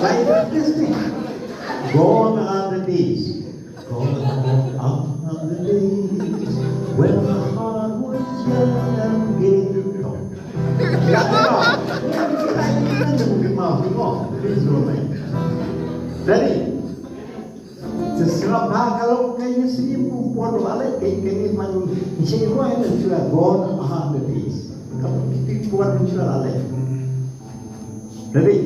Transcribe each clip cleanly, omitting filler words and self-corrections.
Like this thing. Gone are the days. Gone are the days when the heart was young and gay. Jadi, seserapa kalau kayaknya sini perempuan balik kayaknya macam siapa yang sudah gone are the days. Kalau kita buat sudah balik. Jadi,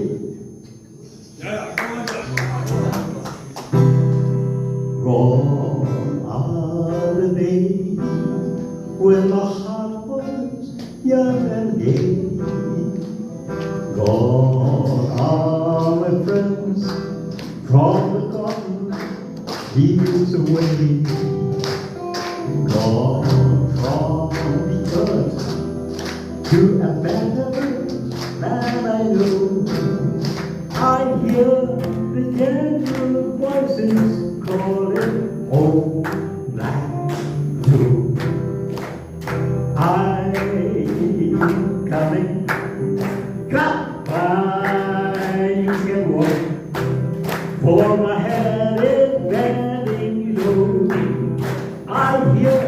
gone are the days when my heart was young and gay. Gone are my friends from the cotton fields away. Gone from the earth to a better land I know. I hear the gentle voices calling home back to. I'm coming. Clap by, you can walk. For my head is bending low. I hear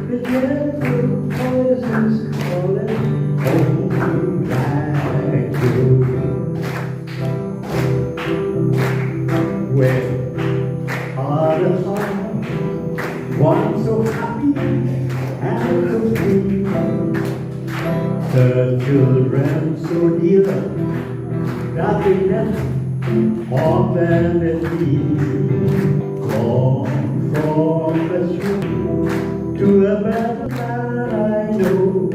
the gentle voices calling home back to. Where are the hearts once so happy and so free? The children so dear that they left on them at me. Gone from the street to a better land I know.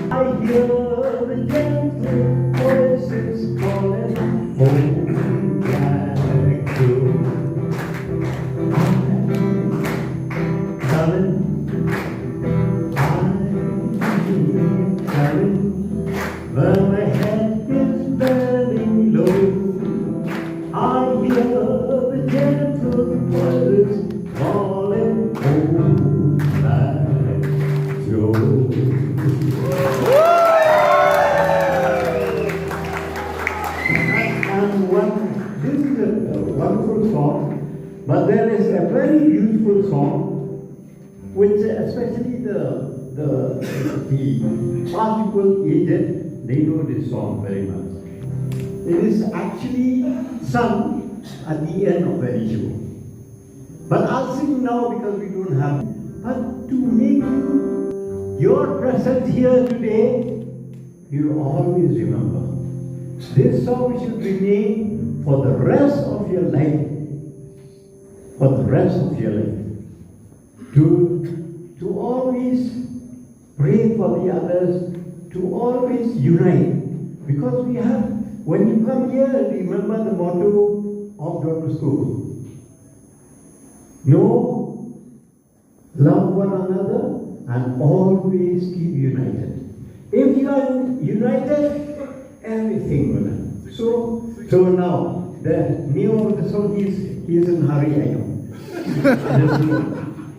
I hear the gentle voices calling home back to. But my head is bending low. I hear the gentle voices calling home back to. And this is a wonderful song, but there is a very beautiful song, which especially the past people aged, they know this song very much. It is actually sung at the end of the show. But I'll sing now because we don't have. But to make your presence here today, you always remember. This song should remain for the rest of your life. For the rest of your life. To always pray for the others, to always unite. Because we have, when you come here, remember the motto of Don Bosco. Know, love one another, and always keep united. If you are united, everything will happen. So now, the name of the song is in hurry, I know.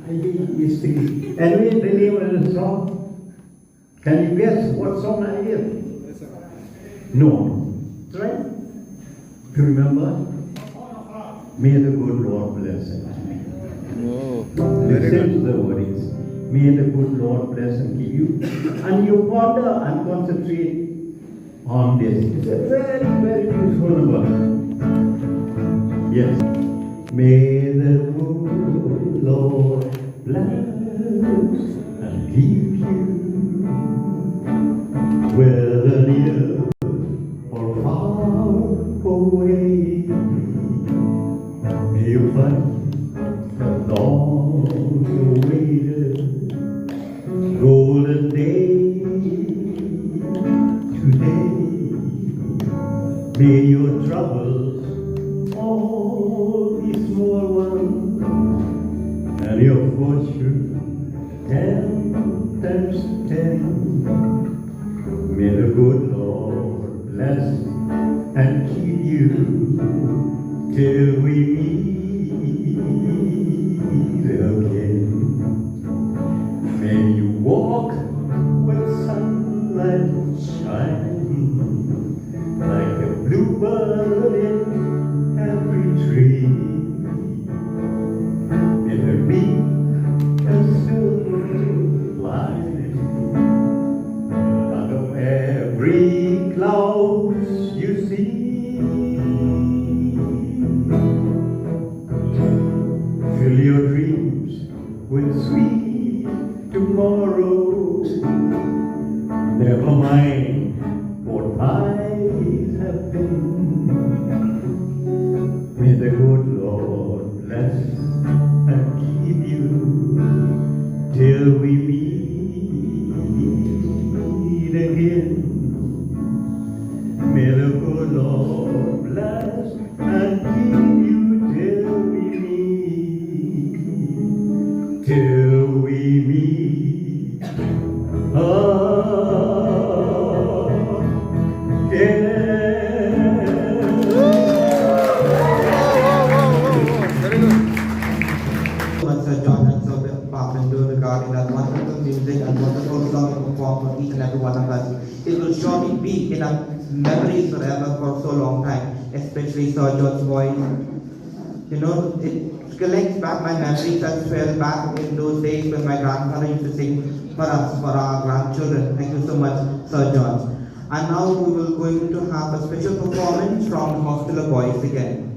He's thinking. Anyway, the name of the song. Can you guess what song I hear? No. Right? Do you remember? May the good Lord bless it. Listen to the words. May the good Lord bless and keep you. And you ponder and concentrate on this. It's a very, very beautiful number. Yes. May the good Lord bless and keep you. Whether near or far away, may you find the long-awaited golden day today. May your troubles all be small ones, and your fortune 10 times 10. May the good Lord bless and keep you till we meet again. May you walk with sunlight shining like a bluebird in wonderful music and wonderful song you perform for each and every one of us. It will surely be in our memories forever for so long time, especially Sir George's voice. You know, it collects back my memories as well back in those days when my grandfather used to sing for us, for our grandchildren. Thank you so much, Sir George. And now we will going to have a special performance from the Hospital Boys again.